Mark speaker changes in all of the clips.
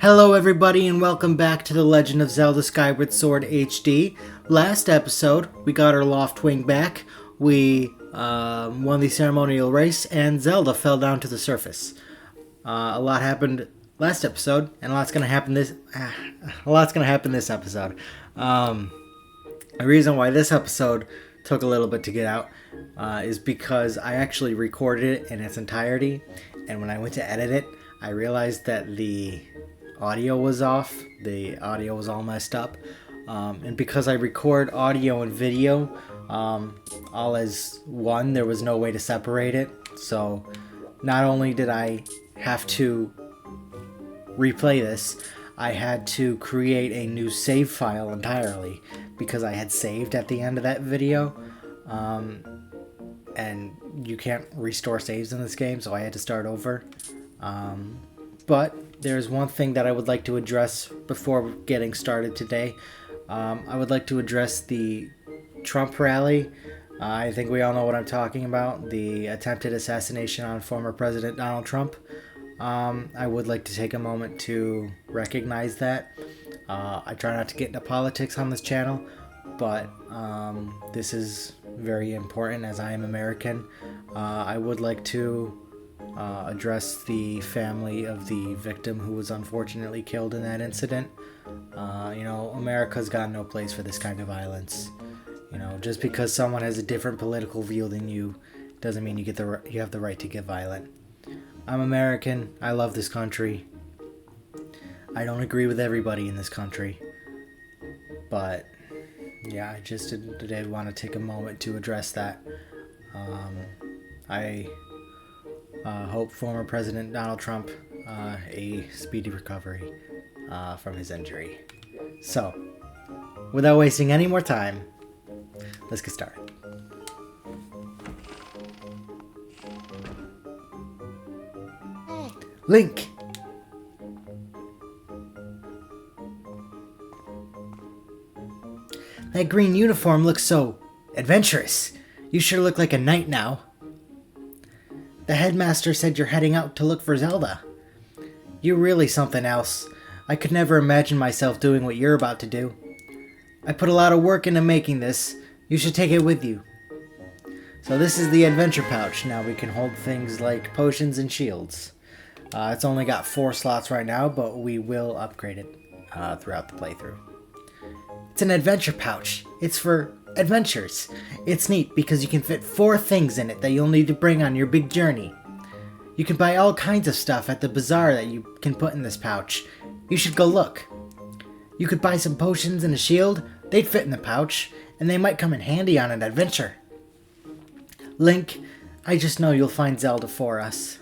Speaker 1: Hello everybody and welcome back to The Legend of Zelda Skyward Sword HD. Last episode, we got our Loftwing back, we won the ceremonial race, and Zelda fell down to the surface. A lot happened last episode, and a lot's gonna happen this episode. The reason why this episode took a little bit to get out is because I actually recorded it in its entirety, and when I went to edit it, I realized that the audio was off. The audio was all messed up. And because I record audio and video all as one, there was no way to separate it. So not only did I have to replay this, I had to create a new save file entirely because I had saved at the end of that video. And you can't restore saves in this game, so I had to start over. But there's one thing that I would like to address before getting started today. I would like to address the Trump rally. I think we all know what I'm talking about. The attempted assassination on former President Donald Trump. I would like to take a moment to recognize that. I try not to get into politics on this channel, but this is very important as I am American. I would like to address the family of the victim who was unfortunately killed in that incident. America's got no place for this kind of violence. Just because someone has a different political view than you doesn't mean you have the right to get violent. I'm American. I love this country. I don't agree with everybody in this country. But yeah, I just today want to take a moment to address that. I hope former President Donald Trump a speedy recovery from his injury. So, without wasting any more time, let's get started. Link! That green uniform looks so adventurous. You sure look like a knight now. The headmaster said you're heading out to look for Zelda. You're really something else. I could never imagine myself doing what you're about to do. I put a lot of work into making this. You should take it with you. So this is the adventure pouch. Now we can hold things like potions and shields. It's only got 4 slots right now, but we will upgrade it throughout the playthrough. It's an adventure pouch. It's for adventures. It's neat because you can fit 4 things in it that you'll need to bring on your big journey. You can buy all kinds of stuff at the bazaar that you can put in this pouch. You should go look. You could buy some potions and a shield. They'd fit in the pouch, and they might come in handy on an adventure. Link, I just know you'll find Zelda for us.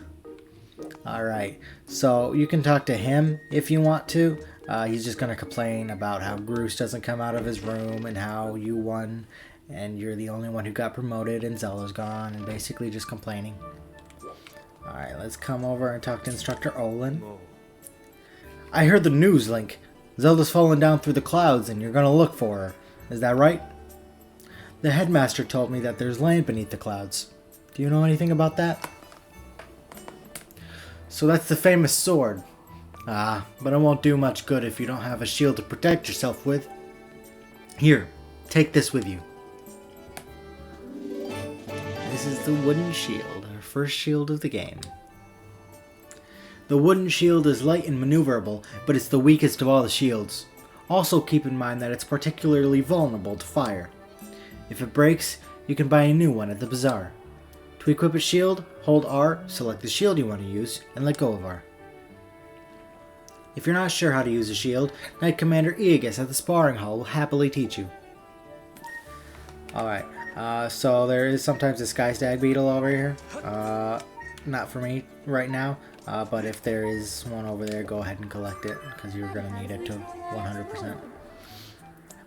Speaker 1: Alright, so you can talk to him if you want to. He's just going to complain about how Groose doesn't come out of his room and how you won and you're the only one who got promoted and Zelda's gone, and basically just complaining. Alright, let's come over and talk to Instructor Olin. I heard the news, Link. Zelda's fallen down through the clouds and you're going to look for her. Is that right? The headmaster told me that there's land beneath the clouds. Do you know anything about that? So that's the famous sword. But it won't do much good if you don't have a shield to protect yourself with. Here, take this with you. This is the wooden shield, our first shield of the game. The wooden shield is light and maneuverable, but it's the weakest of all the shields. Also keep in mind that it's particularly vulnerable to fire. If it breaks, you can buy a new one at the bazaar. To equip a shield, hold R, select the shield you want to use, and let go of R. If you're not sure how to use a shield, Knight Commander Aegis at the sparring hall will happily teach you. Alright, so there is sometimes a Sky Stag Beetle over here. Not for me right now, but if there is one over there, go ahead and collect it, because you're going to need it to 100%.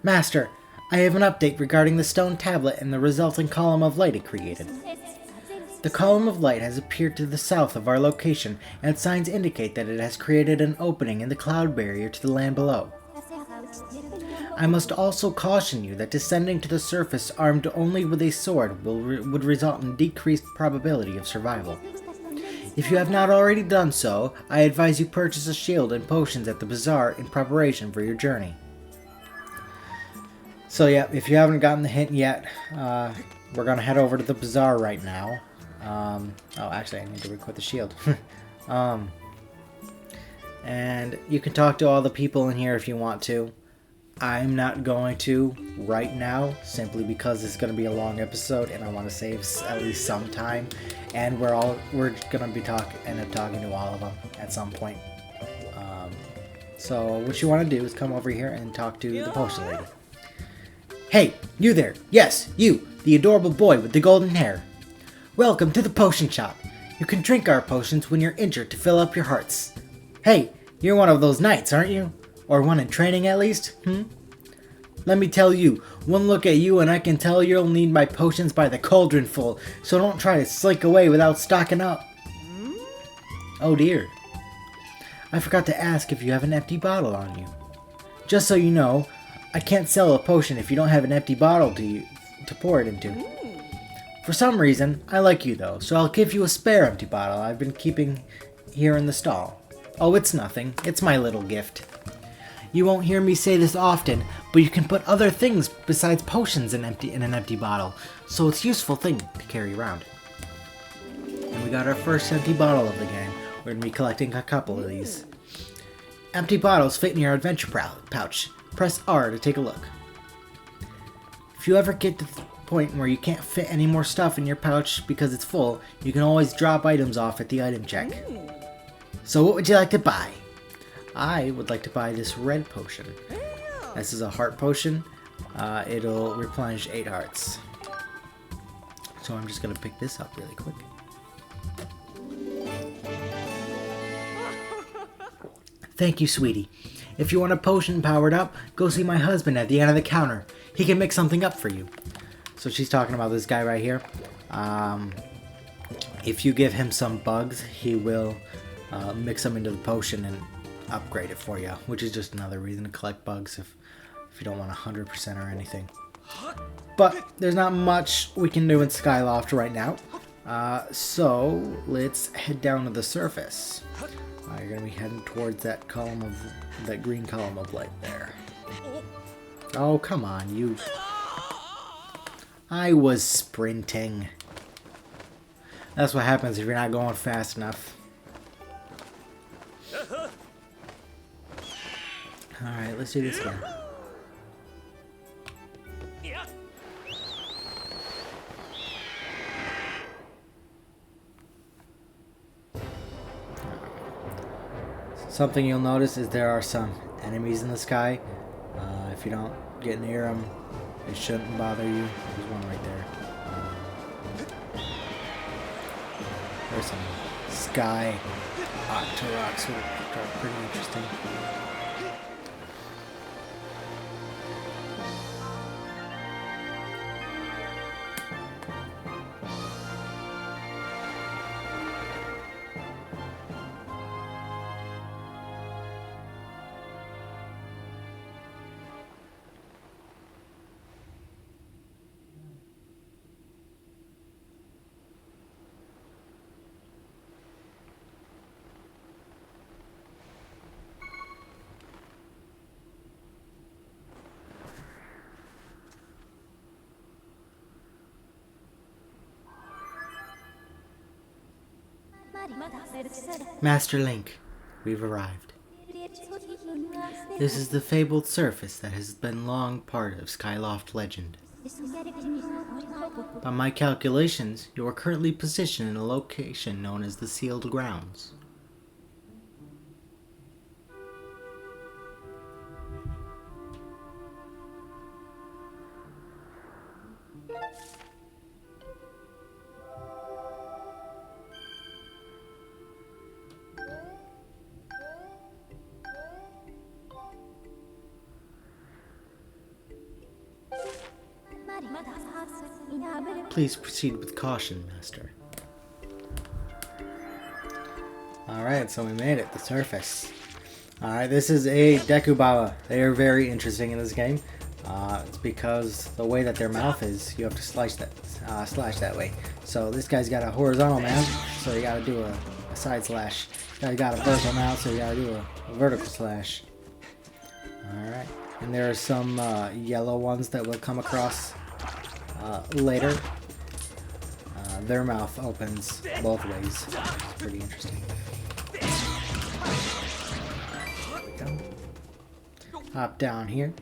Speaker 1: Master, I have an update regarding the stone tablet and the resulting column of light it created. The column of light has appeared to the south of our location, and signs indicate that it has created an opening in the cloud barrier to the land below. I must also caution you that descending to the surface armed only with a sword would result in decreased probability of survival. If you have not already done so, I advise you purchase a shield and potions at the bazaar in preparation for your journey. So yeah, if you haven't gotten the hint yet, we're gonna head over to the bazaar right now. Oh, actually, I need to equip the shield. And you can talk to all the people in here if you want to. I'm not going to right now, simply because it's going to be a long episode and I want to save at least some time. And we're going to be end up talking to all of them at some point. So what you want to do is come over here and talk to the potion lady. Hey, you there! Yes, you, the adorable boy with the golden hair. Welcome to the potion shop. You can drink our potions when you're injured to fill up your hearts. Hey, you're one of those knights, aren't you? Or one in training, at least? Let me tell you, one look at you and I can tell you'll need my potions by the cauldron full, so don't try to slink away without stocking up. Oh dear. I forgot to ask if you have an empty bottle on you. Just so you know, I can't sell a potion if you don't have an empty bottle to pour it into. For some reason, I like you though, so I'll give you a spare empty bottle I've been keeping here in the stall. Oh, it's nothing. It's my little gift. You won't hear me say this often, but you can put other things besides potions in an empty bottle, so it's a useful thing to carry around. And we got our first empty bottle of the game. We're going to be collecting a couple of these. Empty bottles fit in your adventure pouch. Press R to take a look. If you ever get to the point where you can't fit any more stuff in your pouch because it's full, you can always drop items off at the item check. So what would you like to buy? I would like to buy this red potion. This is a heart potion. It'll replenish 8 hearts. So I'm just going to pick this up really quick. Thank you, sweetie. If you want a potion powered up, go see my husband at the end of the counter. He can mix something up for you. So she's talking about this guy right here. If you give him some bugs, he will mix them into the potion and upgrade it for you, which is just another reason to collect bugs if you don't want 100% or anything. But there's not much we can do in Skyloft right now, so let's head down to the surface. You're gonna be heading towards that green column of light there. Oh, come on, you. I was sprinting. That's what happens if you're not going fast enough. Alright, let's do this again. Something you'll notice is there are some enemies in the sky. If you don't get near them, it shouldn't bother you. There's one right there. There's some sky rocks, which are pretty interesting. Master Link, we've arrived. This is the fabled surface that has been long part of Skyloft legend. By my calculations, you are currently positioned in a location known as the Sealed Grounds. Please proceed with caution, Master. Alright, so we made it, the surface. Alright, this is a Deku Baba. They are very interesting in this game. It's because the way that their mouth is, you have to slash that way. So this guy's got a horizontal mouth, so you gotta do a side slash. I got a vertical now, so you gotta do a vertical slash. Alright. And there are some yellow ones that we'll come across later. Their mouth opens both ways. It's pretty interesting. There we go. Hop down here.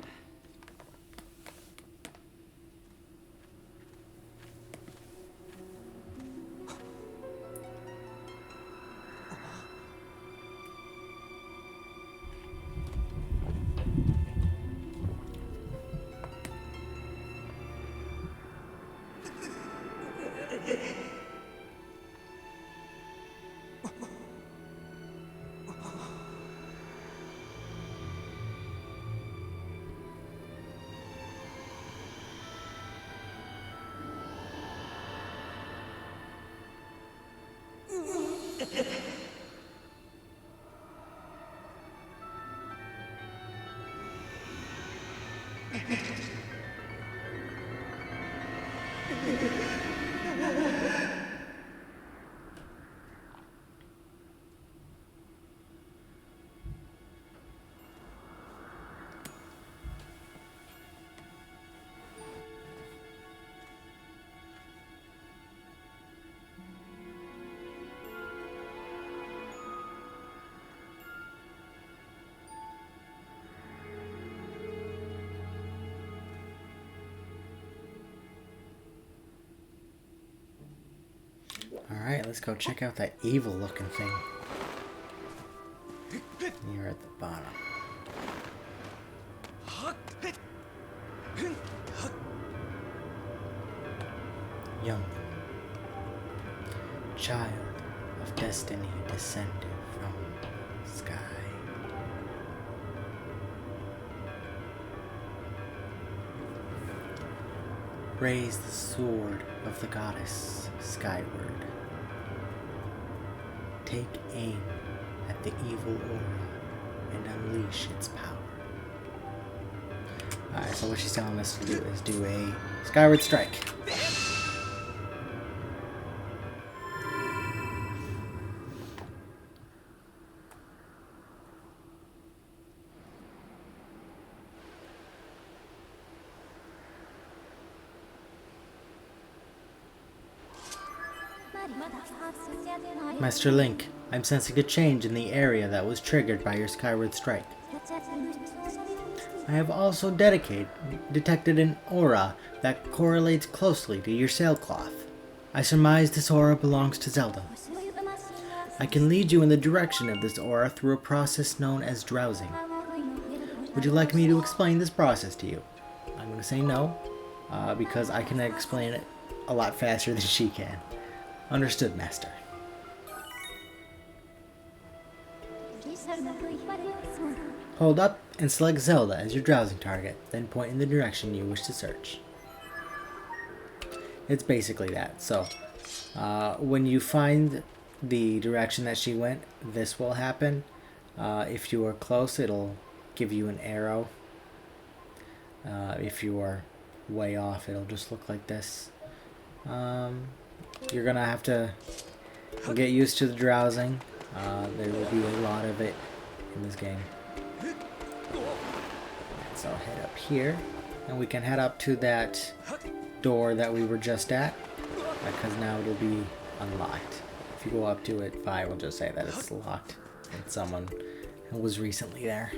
Speaker 1: Alright, let's go check out that evil looking thing. You're at the bottom. Young child of destiny descended from the sky. Raise the sword of the goddess Skyward. Take aim at the evil aura and unleash its power. Alright, so what she's telling us to do is do a Skyward strike. Master Link, I'm sensing a change in the area that was triggered by your Skyward strike. I have also detected an aura that correlates closely to your sailcloth. I surmise this aura belongs to Zelda. I can lead you in the direction of this aura through a process known as drowsing. Would you like me to explain this process to you? I'm going to say no, because I can explain it a lot faster than she can. Understood, Master. Hold up and select Zelda as your drowsing target, then point in the direction you wish to search. It's basically that. So, when you find the direction that she went, this will happen. If you are close, it'll give you an arrow. If you are way off, it'll just look like this. You're gonna have to get used to the drowsing. There will be a lot of it in this game. So head up here, and we can head up to that door that we were just at, because now it'll be unlocked. If you go up to it, Vi will just say that it's locked, and someone was recently there.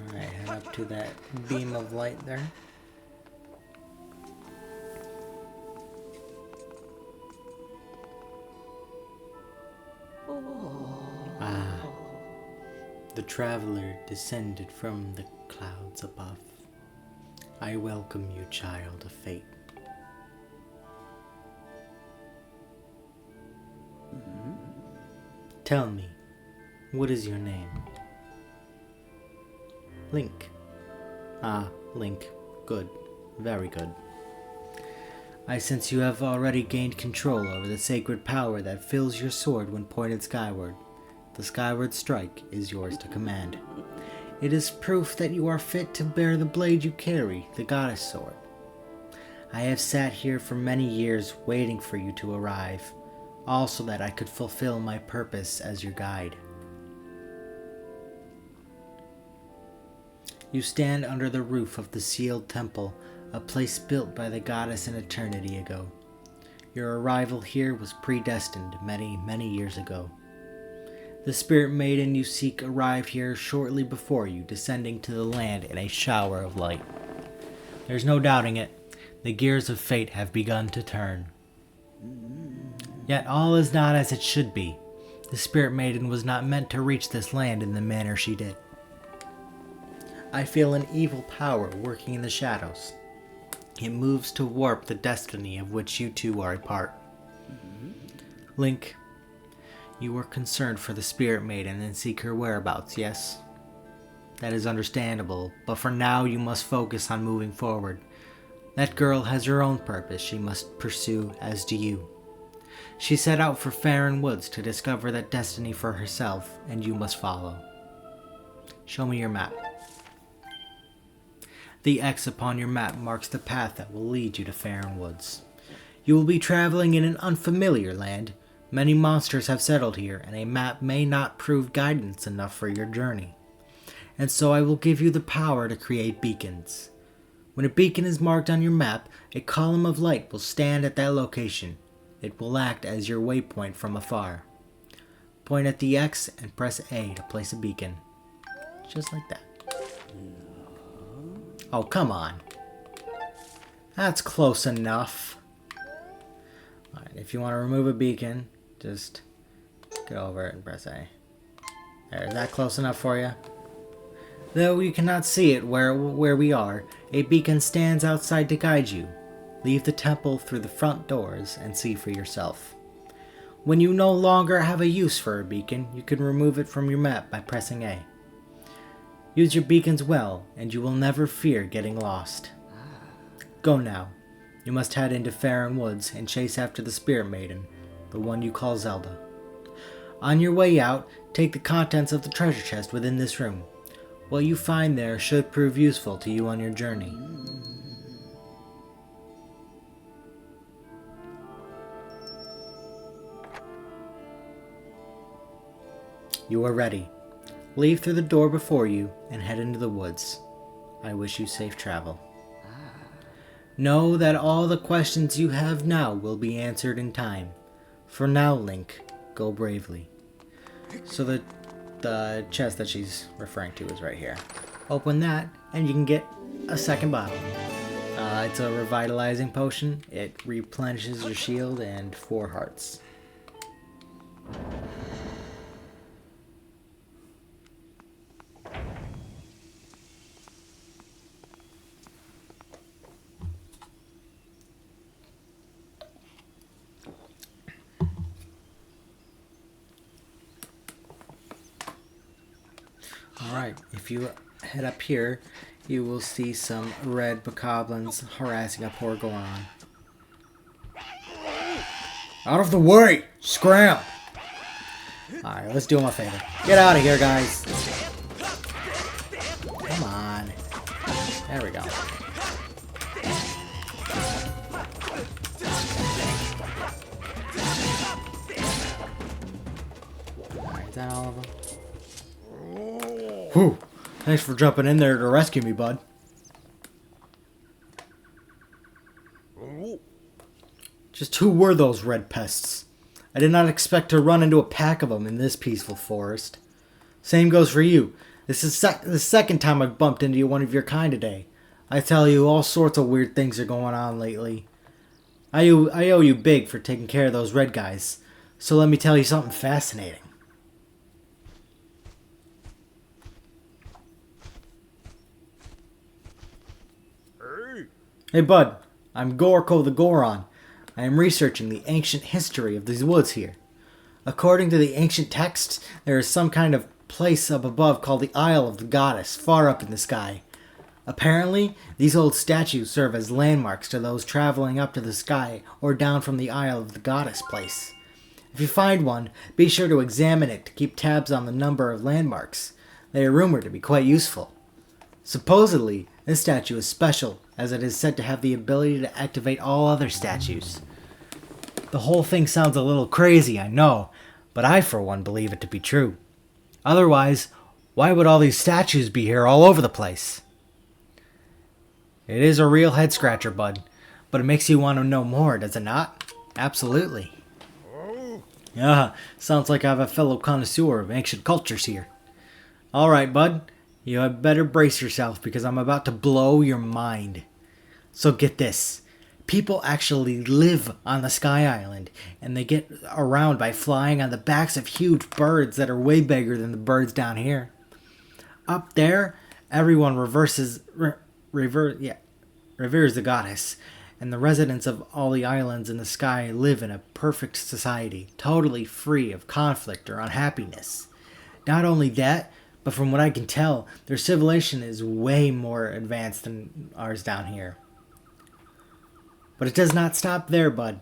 Speaker 1: Alright, head up to that beam of light there. Ah, the traveler descended from the clouds above. I welcome you, child of fate. Tell me, what is your name? Link. Ah, Link. Good. Very good. I sense you have already gained control over the sacred power that fills your sword when pointed skyward. The skyward strike is yours to command. It is proof that you are fit to bear the blade you carry, the goddess sword. I have sat here for many years waiting for you to arrive, all so that I could fulfill my purpose as your guide. You stand under the roof of the sealed temple, a place built by the goddess an eternity ago. Your arrival here was predestined many, many years ago. The spirit maiden you seek arrived here shortly before you, descending to the land in a shower of light. There's no doubting it. The gears of fate have begun to turn. Yet all is not as it should be. The spirit maiden was not meant to reach this land in the manner she did. I feel an evil power working in the shadows. It moves to warp the destiny of which you two are a part. Link, you are concerned for the spirit maiden and seek her whereabouts, yes? That is understandable, but for now you must focus on moving forward. That girl has her own purpose she must pursue, as do you. She set out for Farron Woods to discover that destiny for herself, and you must follow. Show me your map. The X upon your map marks the path that will lead you to Farron Woods. You will be traveling in an unfamiliar land. Many monsters have settled here, and a map may not prove guidance enough for your journey. And so I will give you the power to create beacons. When a beacon is marked on your map, a column of light will stand at that location. It will act as your waypoint from afar. Point at the X and press A to place a beacon. Just like that. Oh, come on. That's close enough. Alright, if you want to remove a beacon, just get over it and press A. There, is that close enough for you? Though you cannot see it where we are, a beacon stands outside to guide you. Leave the temple through the front doors and see for yourself. When you no longer have a use for a beacon, you can remove it from your map by pressing A. Use your beacons well, and you will never fear getting lost. Go now. You must head into Farron Woods and chase after the spirit maiden, the one you call Zelda. On your way out, take the contents of the treasure chest within this room. What you find there should prove useful to you on your journey. You are ready. Leave through the door before you and head into the woods. I wish you safe travel. Know that all the questions you have now will be answered in time. For now, Link, go bravely. So the chest that she's referring to is right here. Open that and you can get a second bottle. It's a revitalizing potion. It replenishes your shield and 4 hearts. Alright, if you head up here, you will see some red bokoblins harassing a poor Goron. Out of the way! Scram! Alright, let's do him a favor. Get out of here, guys! Come on. There we go. Alright, is that all of them? Whew. Thanks for jumping in there to rescue me, bud. Just who were those red pests? I did not expect to run into a pack of them in this peaceful forest. Same goes for you. This is the second time I've bumped into one of your kind today. I tell you, all sorts of weird things are going on lately. I owe you big for taking care of those red guys. So let me tell you something fascinating. Hey bud, I'm Gorko the Goron. I am researching the ancient history of these woods here. According to the ancient texts, there is some kind of place up above called the Isle of the Goddess, far up in the sky. Apparently, these old statues serve as landmarks to those traveling up to the sky or down from the Isle of the Goddess place. If you find one, be sure to examine it to keep tabs on the number of landmarks. They are rumored to be quite useful. Supposedly, this statue is special, as it is said to have the ability to activate all other statues. The whole thing sounds a little crazy, I know, but I for one believe it to be true. Otherwise, why would all these statues be here all over the place? It is a real head-scratcher, bud, but it makes you want to know more, does it not? Absolutely. Sounds like I have a fellow connoisseur of ancient cultures here. Alright, bud, you had better brace yourself because I'm about to blow your mind. So get this. People actually live on the Sky Island, and they get around by flying on the backs of huge birds that are way bigger than the birds down here. Up there, everyone reveres the goddess, and the residents of all the islands in the sky live in a perfect society, totally free of conflict or unhappiness. Not only that, but from what I can tell, their civilization is way more advanced than ours down here. But it does not stop there, bud.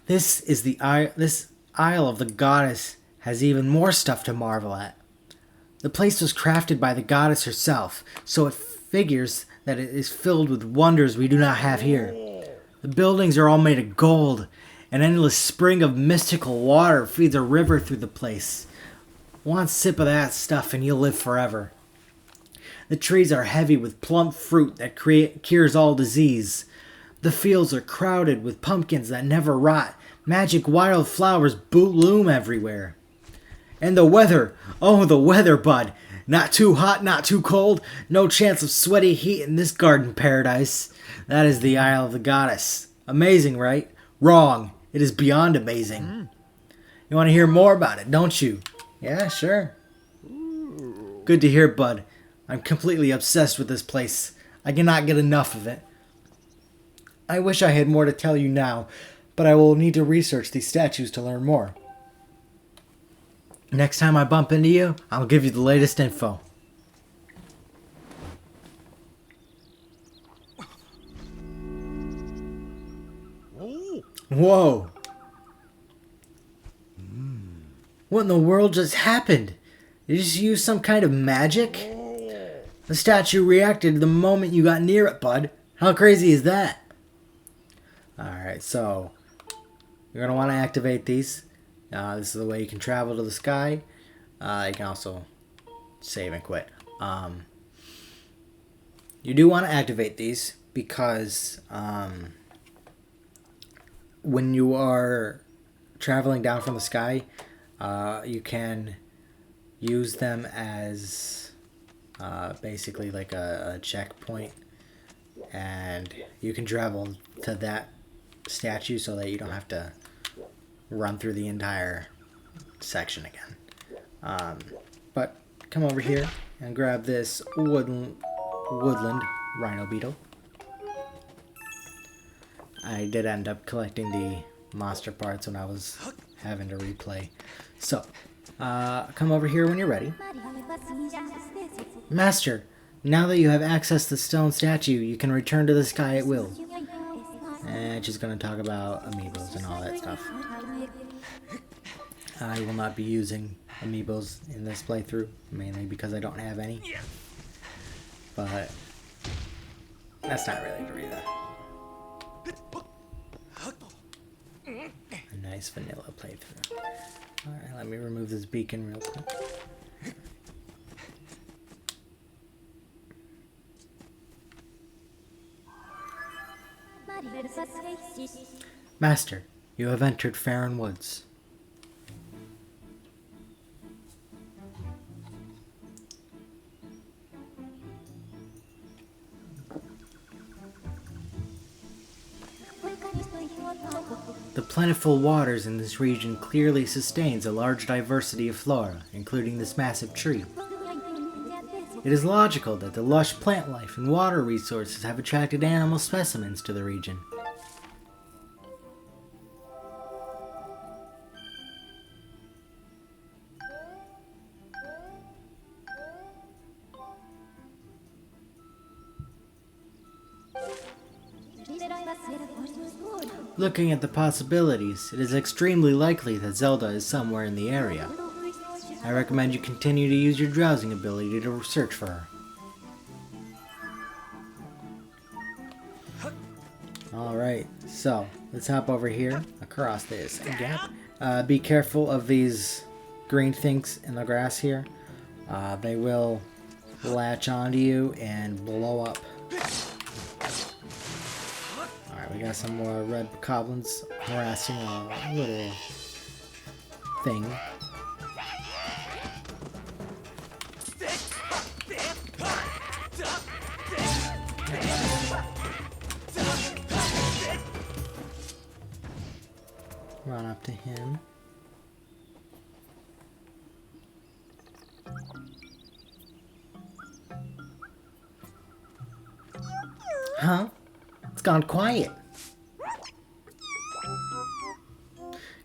Speaker 1: This Isle of the Goddess has even more stuff to marvel at. The place was crafted by the goddess herself, so it figures that it is filled with wonders we do not have here. The buildings are all made of gold. An endless spring of mystical water feeds a river through the place. One sip of that stuff and you'll live forever. The trees are heavy with plump fruit that cures all disease. The fields are crowded with pumpkins that never rot. Magic wildflowers bloom everywhere. And the weather, oh the weather, bud. Not too hot, not too cold. No chance of sweaty heat in this garden paradise. That is the Isle of the Goddess. Amazing, right? Wrong. It is beyond amazing. You want to hear more about it, don't you? Yeah, sure. Good to hear, bud. I'm completely obsessed with this place. I cannot get enough of it. I wish I had more to tell you now, but I will need to research these statues to learn more. Next time I bump into you, I'll give you the latest info. Whoa. What in the world just happened? Did you just use some kind of magic? The statue reacted the moment you got near it, bud. How crazy is that? Alright, so you're going to want to activate these. This is the way you can travel to the sky. You can also save and quit. You do want to activate these because when you are traveling down from the sky, you can use them as basically like a checkpoint, and you can travel to that statue so that you don't have to run through the entire section again. But come over here and grab this woodland rhino beetle. I did end up collecting the monster parts when I was having to replay. So, come over here when you're ready. Master, now that you have access to the stone statue, you can return to the sky at will. And she's going to talk about amiibos and all that stuff. I will not be using amiibos in this playthrough, mainly because I don't have any. But that's not really the reason. A nice vanilla playthrough. Alright, let me remove this beacon real quick. Master, you have entered Farron Woods. The plentiful waters in this region clearly sustains a large diversity of flora, including this massive tree. It is logical that the lush plant life and water resources have attracted animal specimens to the region. Looking at the possibilities, it is extremely likely that Zelda is somewhere in the area. I recommend you continue to use your drowsing ability to search for her. Alright, so let's hop over here across this gap. Be careful of these green things in the grass here. They will latch onto you and blow up. Alright, we got some more red goblins harassing a little thing. Run up to him. Huh? It's gone quiet.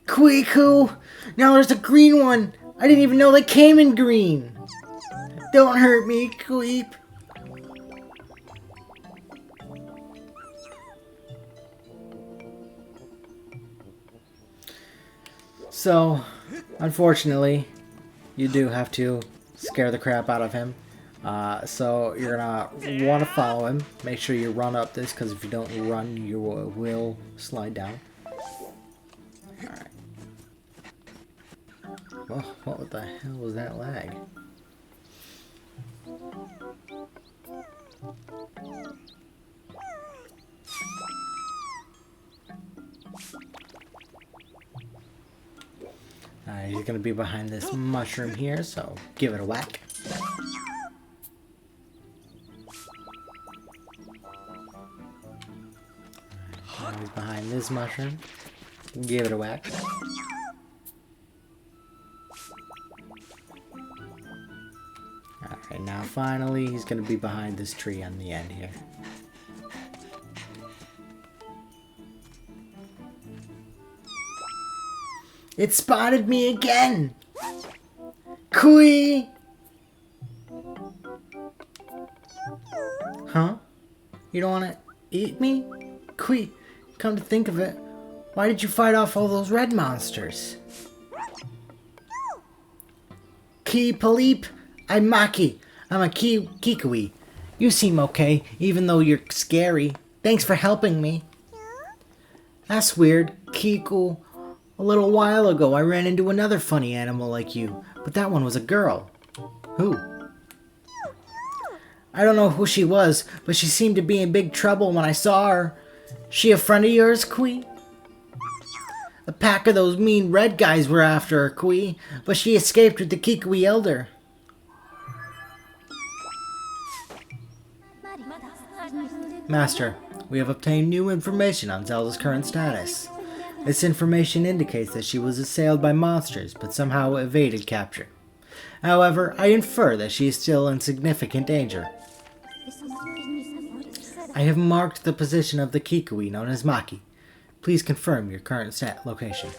Speaker 1: Quiku! Now there's a green one! I didn't even know they came in green! Don't hurt me, Queep! So, unfortunately, you do have to scare the crap out of him. So you're gonna want to follow him. Make sure you run up this, because if you don't run, you will slide down. Alright. Well, what the hell was that lag? He's gonna be behind this mushroom here, so give it a whack. Now he's behind this mushroom. Give it a whack. Alright, now finally he's gonna be behind this tree on the end here. It spotted me again! Kui! Huh? You don't want to eat me? Kui, come to think of it, why did you fight off all those red monsters? Ki Paleep, I'm Maki. I'm a Kikui. You seem okay, even though you're scary. Thanks for helping me. That's weird, Kiku. A little while ago, I ran into another funny animal like you, but that one was a girl. Who? I don't know who she was, but she seemed to be in big trouble when I saw her. She a friend of yours, Kui? A pack of those mean red guys were after her, Kui, but she escaped with the Kikui Elder. Master, we have obtained new information on Zelda's current status. This information indicates that she was assailed by monsters, but somehow evaded capture. However, I infer that she is still in significant danger. I have marked the position of the Kikui known as Maki. Please confirm your current location.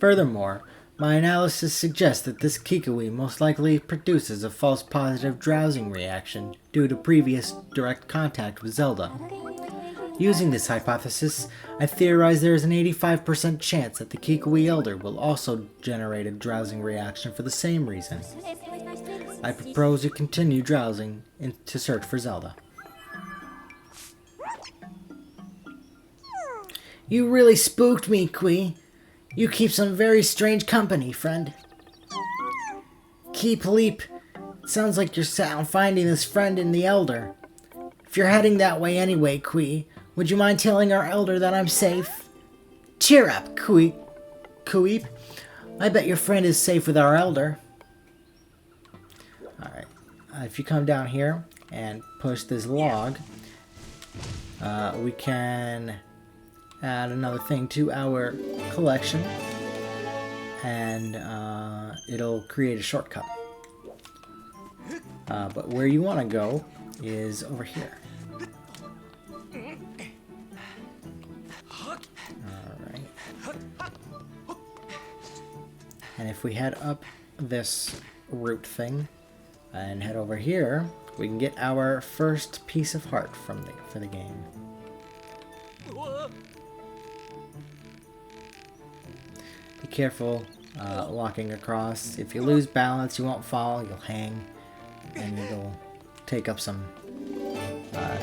Speaker 1: Furthermore, my analysis suggests that this Kikui most likely produces a false positive drowsing reaction due to previous direct contact with Zelda. Using this hypothesis, I theorize there is an 85% chance that the Kikui Elder will also generate a drowsing reaction for the same reason. I propose you continue drowsing to search for Zelda. You really spooked me, Kui. You keep some very strange company, friend. Keep Leap. Sounds like you're set on finding this friend in the Elder. If you're heading that way anyway, Kui, would you mind telling our Elder that I'm safe? Cheer up, Kui. Kuip. I bet your friend is safe with our Elder. Alright. If you come down here and push this log, we can add another thing to our collection, and it'll create a shortcut. But where you want to go is over here. Alright. And if we head up this route thing and head over here, we can get our first piece of heart for the game. Be careful walking across. If you lose balance, you won't fall, you'll hang, and it'll take up some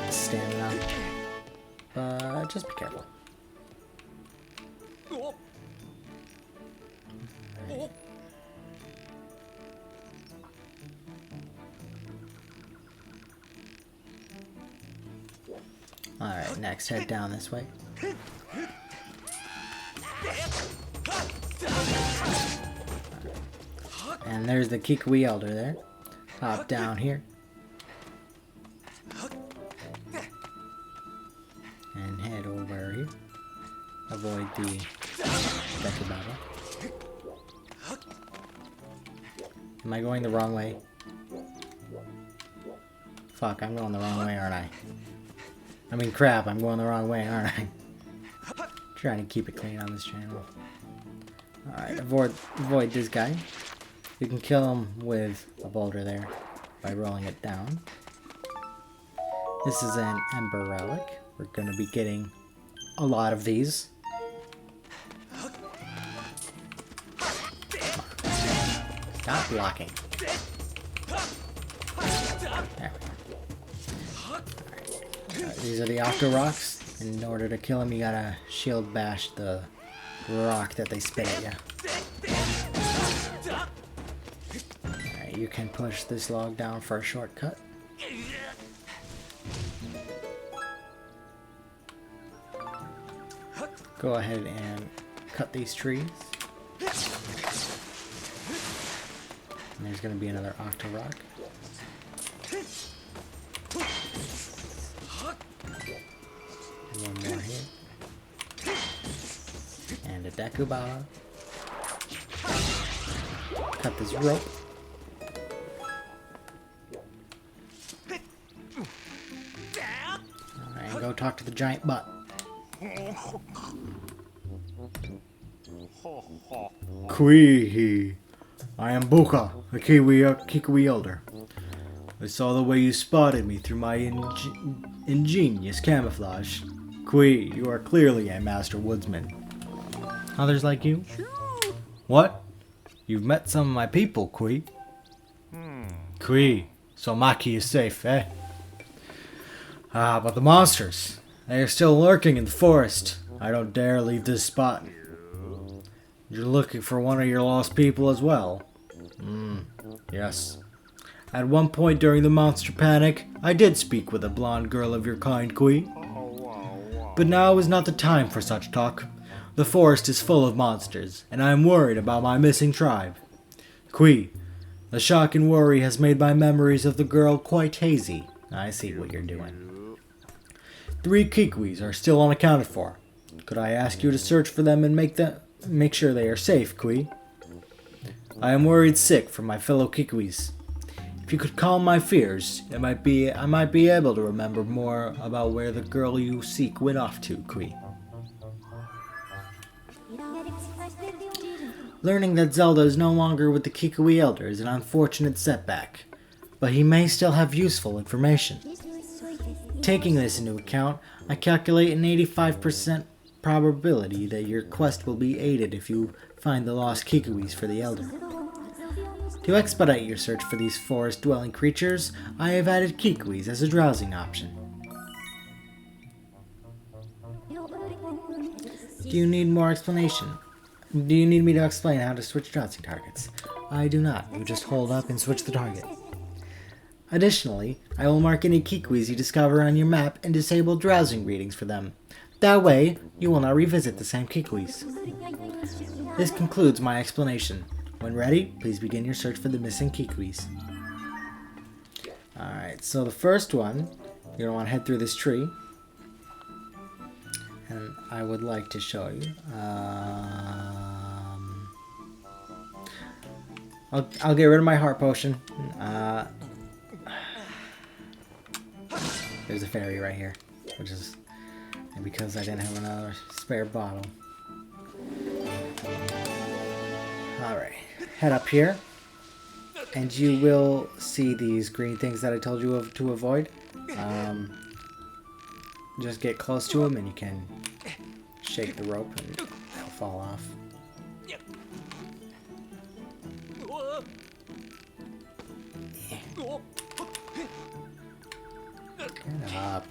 Speaker 1: stamina. But just be careful. Alright, next head down this way. And there's the Kikui Elder there. Hop down here. And head over here. Avoid the Deku battle. Am I going the wrong way? Fuck, I'm going the wrong way, aren't I? I mean, crap, I'm going the wrong way, aren't I? Trying to keep it clean on this channel. Alright, avoid this guy. You can kill him with a boulder there by rolling it down. This is an Ember Relic. We're going to be getting a lot of these. Stop blocking. There we go. These are the Octo Rocks. In order to kill them, you gotta shield bash the rock that they spit at you. Alright, you can push this log down for a shortcut. Go ahead and cut these trees. And there's gonna be another Octo Rock. One more here. And a Deku Baba. Cut this rope. Alright, and go talk to the giant butt. Kui, I am Buka, the Kikui Elder. I saw the way you spotted me through my ingenious camouflage. Kui, you are clearly a master woodsman. Others like you? What? You've met some of my people, Kui. Kui, so Maki is safe, eh? Ah, but the monsters. They are still lurking in the forest. I don't dare leave this spot. You're looking for one of your lost people as well. Yes. At one point during the monster panic, I did speak with a blonde girl of your kind, Kui. But now is not the time for such talk. The forest is full of monsters, and I am worried about my missing tribe. Kui, the shock and worry has made my memories of the girl quite hazy. I see what you're doing. 3 Kikuis are still unaccounted for. Could I ask you to search for them and make sure they are safe, Kui? I am worried sick for my fellow Kikuis. If you could calm my fears, I might be able to remember more about where the girl you seek went off to, Kui. Learning that Zelda is no longer with the Kikui Elder is an unfortunate setback, but he may still have useful information. Taking this into account, I calculate an 85% probability that your quest will be aided if you find the lost Kikuis for the Elder. To expedite your search for these forest-dwelling creatures, I have added Kikuis as a drowsing option. Do you need more explanation? Do you need me to explain how to switch drowsing targets? I do not. You just hold up and switch the target. Additionally, I will mark any Kikuis you discover on your map and disable drowsing readings for them. That way, you will not revisit the same Kikuis. This concludes my explanation. When ready, please begin your search for the missing Kikuis. Alright, so the first one, you're going to want to head through this tree. And I would like to show you. I'll get rid of my heart potion. There's a fairy right here, which is because I didn't have another spare bottle. Alright, head up here, and you will see these green things that I told you to avoid. just get close to him and you can shake the rope and he'll fall off. Get up.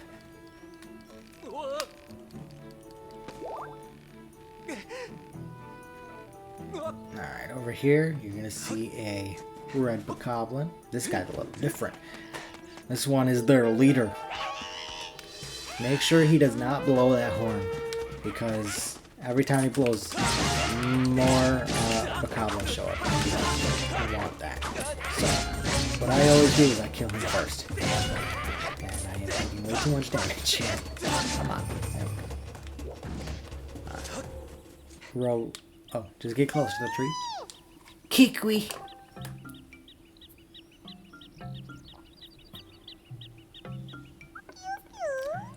Speaker 1: Alright, over here you're gonna see a red bokoblin. This guy's a little different. This one is their leader. Make sure he does not blow that horn, because every time he blows, more bokoblins show up. I don't want that. So, what I always do is I kill him first. And I am taking way too much damage. Come on. Row. Oh, just get close to the tree. Kikwi!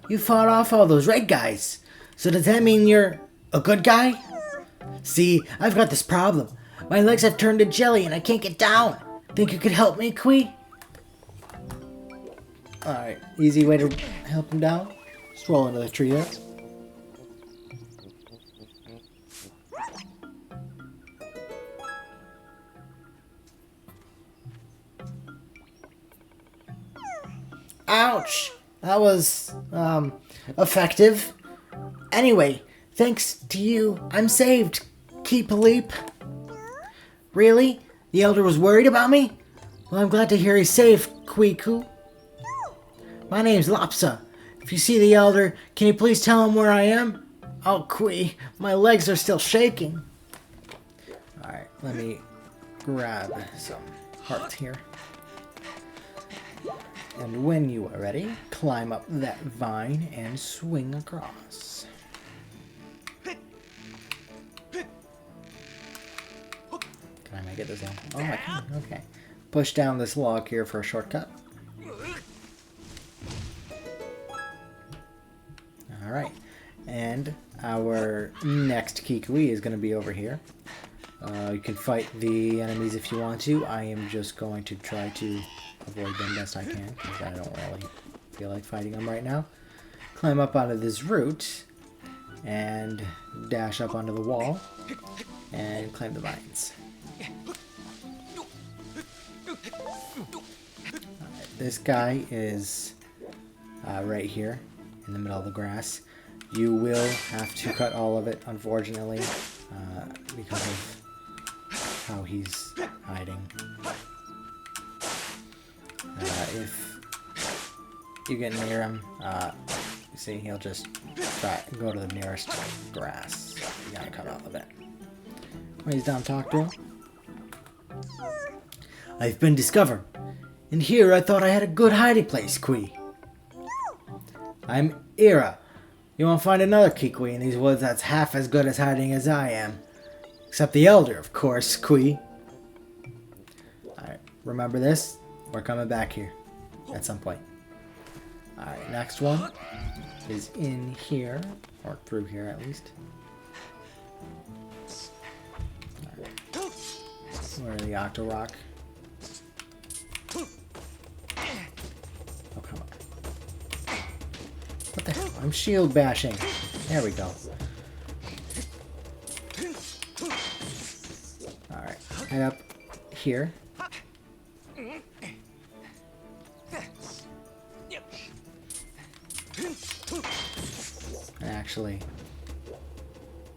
Speaker 1: You fought off all those red guys. So does that mean you're a good guy? See, I've got this problem. My legs have turned to jelly and I can't get down. Think you could help me, Kwi? Alright, easy way to help him down. Just roll into the tree there. Ouch! That was, effective. Anyway, thanks to you, I'm saved. Keep a leap. Really? The Elder was worried about me? Well, I'm glad to hear he's safe, Kwiku. My name's Lopsa. If you see the Elder, can you please tell him where I am? Oh, Kwi, my legs are still shaking. Alright, let me grab some hearts here. And when you are ready, climb up that vine and swing across. Can I make it this long? Oh, I can. Okay. Push down this log here for a shortcut. Alright. And our next Kikwi is going to be over here. You can fight the enemies if you want to. I am just going to try to avoid them best I can, because I don't really feel like fighting them right now. Climb up onto this root, and dash up onto the wall, and climb the vines. This guy is right here, in the middle of the grass. You will have to cut all of it, unfortunately, because of how he's hiding. If you get near him, you see he'll just go to the nearest grass. You gotta cut all of it. When he's done, talk to him. I've been discovered. And here I thought I had a good hiding place, Kwi. I'm Ira. You won't find another Kikwi in these woods that's half as good as hiding as I am. Except the Elder, of course, Kwi. Alright, remember this? We're coming back here at some point. Alright, next one is in here, or through here at least. Right. Where the Octorock? Oh, come on. What the hell? I'm shield bashing. There we go. Alright, head up here. Actually,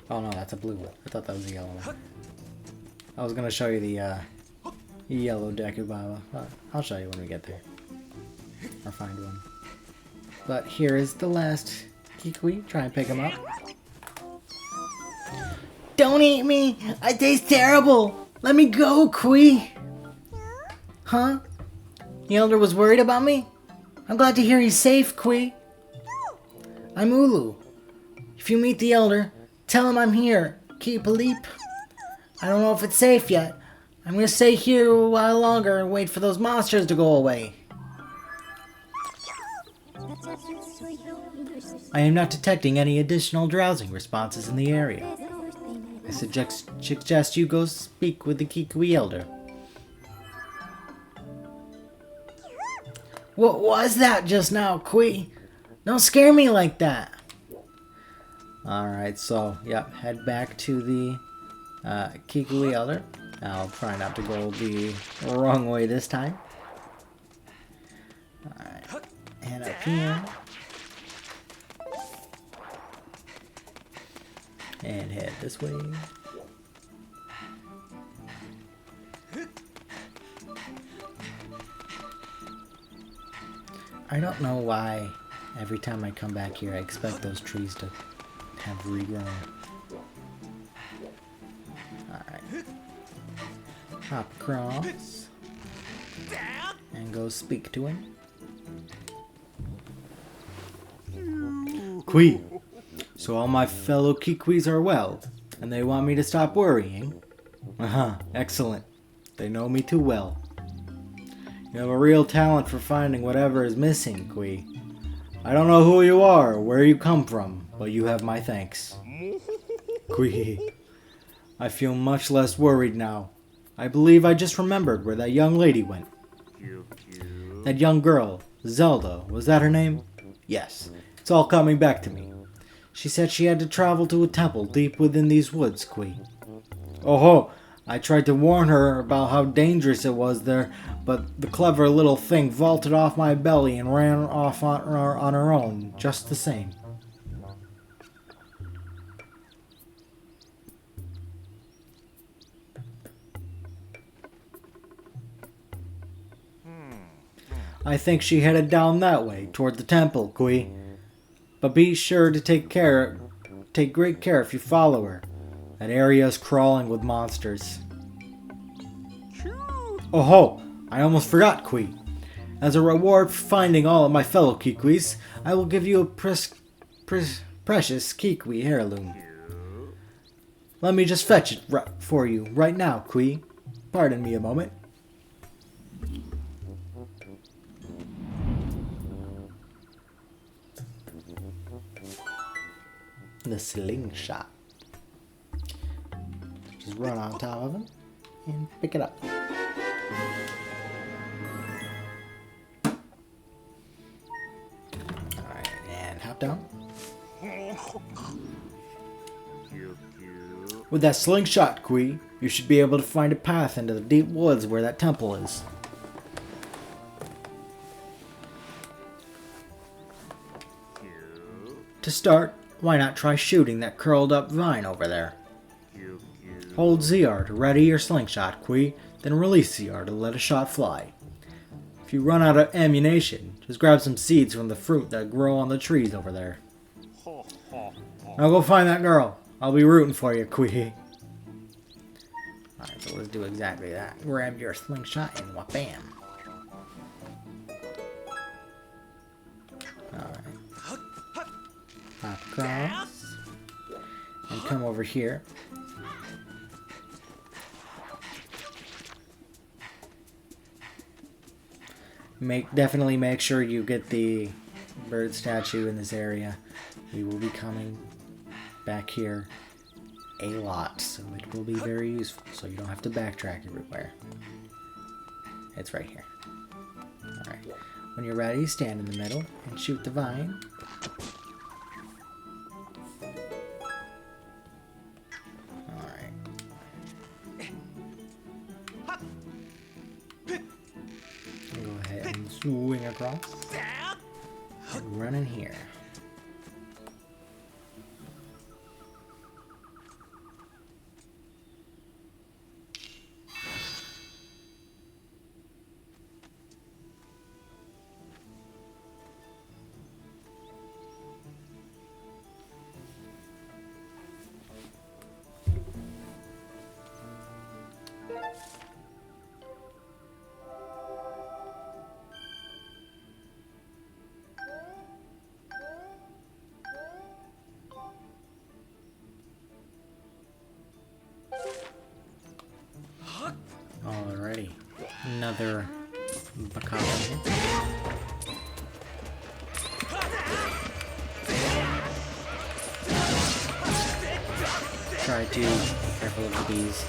Speaker 1: oh no, that's a blue one. I thought that was a yellow one. I was gonna show you the yellow Dekubaba, but I'll show you when we get there, or find one. But here is the last Kikwi. Try and pick him up. Don't eat me! I taste terrible! Let me go, Kwi! Huh? The Elder was worried about me? I'm glad to hear he's safe, Kwi. I'm Ulu. If you meet the Elder, tell him I'm here. Keep a leap. I don't know if it's safe yet. I'm gonna stay here a while longer and wait for those monsters to go away. I am not detecting any additional drowsing responses in the area. I suggest you go speak with the Kikwi Elder. What was that just now, Kwi? Don't scare me like that. Alright, so, yep, head back to the Kikui Elder. I'll try not to go the wrong way this time. Alright, head up here. And head this way. I don't know why every time I come back here I expect those trees to have regrown. Alright. Hop across. And go speak to him. Kui! So all my fellow Kikuis are well, and they want me to stop worrying? Excellent. They know me too well. You have a real talent for finding whatever is missing, Kui. I don't know who you are or where you come from, but you have my thanks. Kui, I feel much less worried now. I believe I just remembered where that young lady went. That young girl, Zelda, was that her name? Yes, it's all coming back to me. She said she had to travel to a temple deep within these woods, Kui. Oh-ho! I tried to warn her about how dangerous it was there, but the clever little thing vaulted off my belly and ran off on her own, just the same. I think she headed down that way, toward the temple, Kui. But be sure to take great care if you follow her. That area is crawling with monsters. Oh ho! I almost forgot, Kui. As a reward for finding all of my fellow Kikuis, I will give you a precious Kikui heirloom. Let me just fetch it for you right now, Kui. Pardon me a moment. The slingshot. Just run on top of him and pick it up. Alright, and hop down. With that slingshot, Kui, you should be able to find a path into the deep woods where that temple is. To start, why not try shooting that curled up vine over there? Hold ZR to ready your slingshot, Kui, then release ZR to let a shot fly. If you run out of ammunition, just grab some seeds from the fruit that grow on the trees over there. Now go find that girl. I'll be rooting for you, Kui. Alright, so let's do exactly that. Grab your slingshot and wha-bam. Alright. Hop across. And come over here. Definitely make sure you get the bird statue in this area. We will be coming back here a lot, so it will be very useful, so you don't have to backtrack everywhere. It's right here. Alright. When you're ready, stand in the middle and shoot the vine. Alright. Go ahead and swing across. And run in here. Alrighty, another Bakasha. Try to be careful of the bees.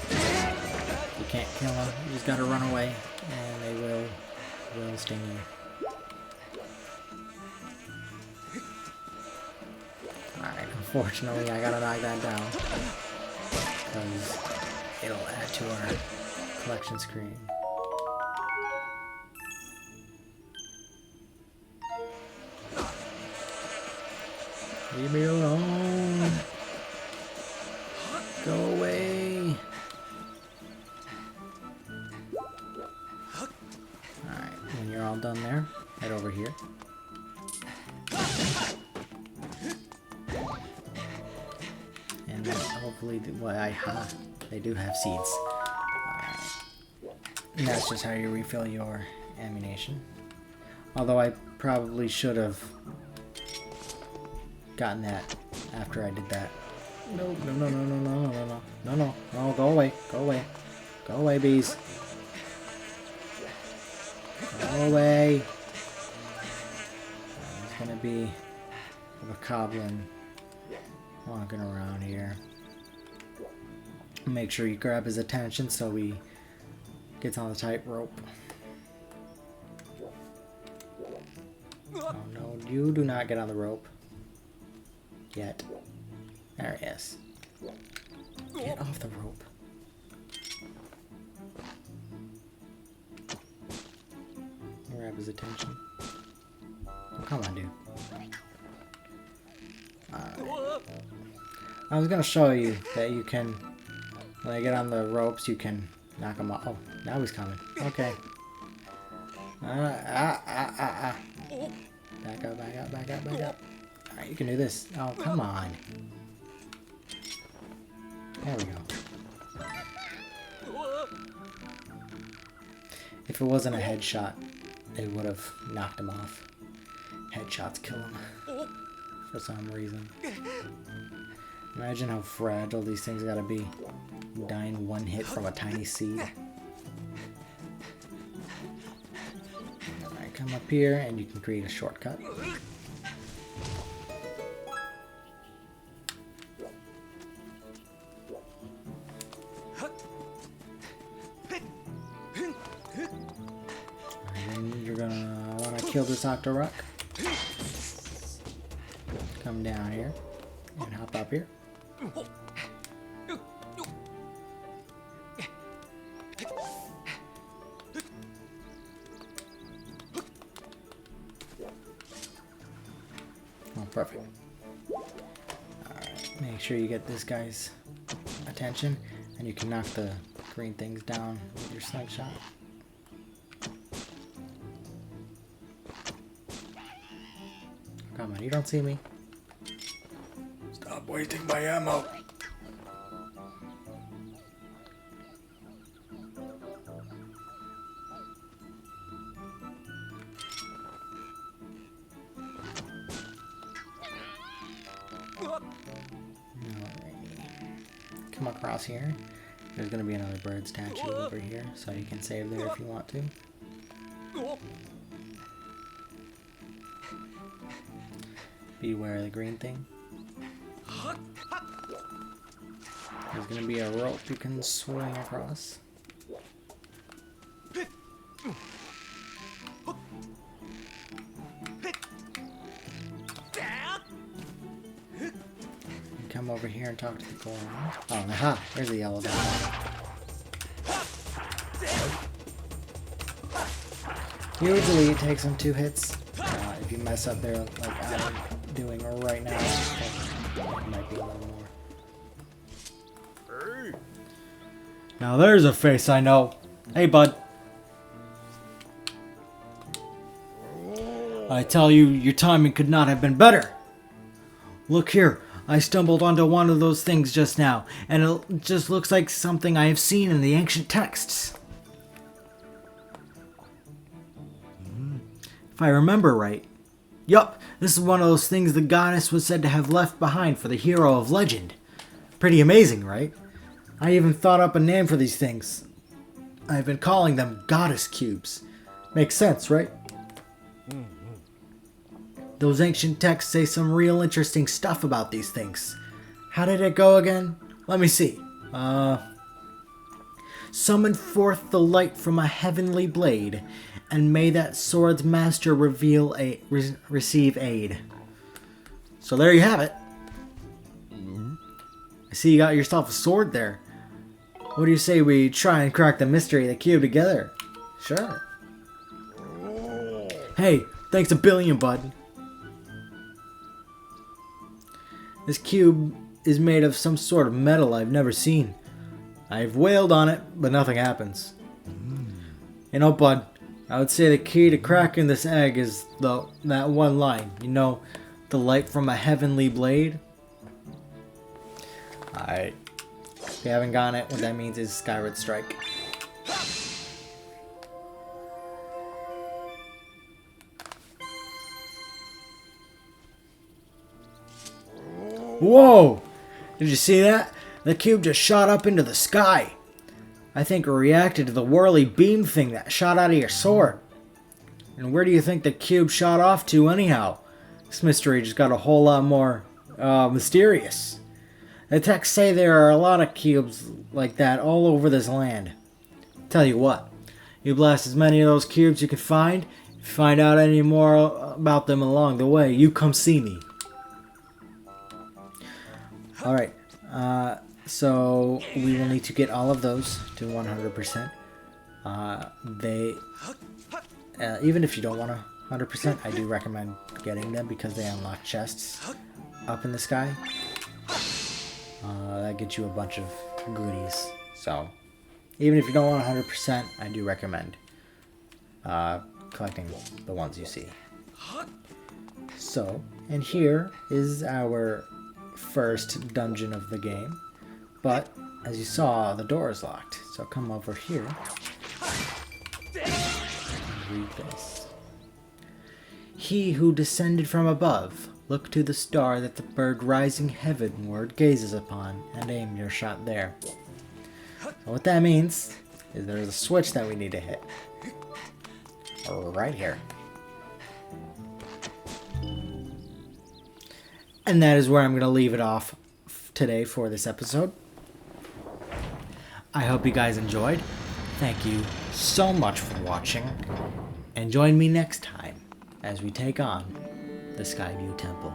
Speaker 1: You can't kill them, you just gotta run away, and they will sting you. Unfortunately, I gotta knock that down. Because it'll add to our collection screen. Leave me alone. Go away. Alright, when you're all done there, head over here. And then hopefully, they do have seeds. And that's just how you refill your ammunition. Although I probably should have gotten that after I did that. No, no, no, no, no, no, no, no, no, no, no, go away, go away. Go away, bees. Go away. There's gonna be a goblin walking around here. Make sure you grab his attention so he gets on the tightrope. Oh no, you do not get on the rope. Yet. There he is. Get off the rope. Grab his attention. Oh, come on, dude. Alright. I was gonna show you that you can, when I get on the ropes, you can knock him off. Oh, now he's coming. Okay. Back up, back up, back up, back up. Alright, you can do this. Oh, come on. There we go. If it wasn't a headshot, it would have knocked him off. Headshots kill him. For some reason. Imagine how fragile these things gotta be. Dying one hit from a tiny seed. Alright, come up here and you can create a shortcut. Kill this Octorok. Come down here and hop up here. Oh, perfect. Alright, make sure you get this guy's attention and you can knock the green things down with your slingshot. Come on, you don't see me. Stop wasting my ammo. Come across here. There's gonna be another bird statue over here, so you can save there if you want to. Beware of the green thing. There's gonna be a rope you can swing across. You come over here and talk to the golem. Oh, aha! There's the yellow dot. Usually it takes them 2 hits. If you mess up there like I'm doing right now, it might be a little more. Now there's a face I know. Hey, bud. I tell you, your timing could not have been better. Look here. I stumbled onto one of those things just now, and it just looks like something I have seen in the ancient texts. If I remember right. Yup, this is one of those things the goddess was said to have left behind for the hero of legend. Pretty amazing, right? I even thought up a name for these things. I've been calling them goddess cubes. Makes sense, right? Those ancient texts say some real interesting stuff about these things. How did it go again? Let me see. Summon forth the light from a heavenly blade, and may that sword's master receive aid. So there you have it. I see you got yourself a sword there. What do you say we try and crack the mystery of the cube together? Sure. Hey, thanks a billion, bud. This cube is made of some sort of metal I've never seen. I've wailed on it, but nothing happens. You know, bud, I would say the key to cracking this egg is that one line. You know, the light from a heavenly blade? Alright. If you haven't gotten it, what that means is Skyward Strike. Whoa! Did you see that? The cube just shot up into the sky. I think it reacted to the whirly beam thing that shot out of your sword. And where do you think the cube shot off to anyhow? This mystery just got a whole lot more mysterious. The texts say there are a lot of cubes like that all over this land. Tell you what, you blast as many of those cubes you can find. If you find out any more about them along the way, you come see me. Alright, so we will need to get all of those to 100%. Even if you don't want 100%, I do recommend getting them because they unlock chests up in the sky. That gets you a bunch of goodies. So, even if you don't want 100%, I do recommend collecting the ones you see. So, and here is our first dungeon of the game. But, as you saw, the door is locked. So come over here and read this. He who descended from above, look to the star that the bird rising heavenward gazes upon, and aim your shot there. So what that means is there's a switch that we need to hit. Right here. And that is where I'm going to leave it off today for this episode. I hope you guys enjoyed. Thank you so much for watching. And join me next time as we take on the Skyview Temple.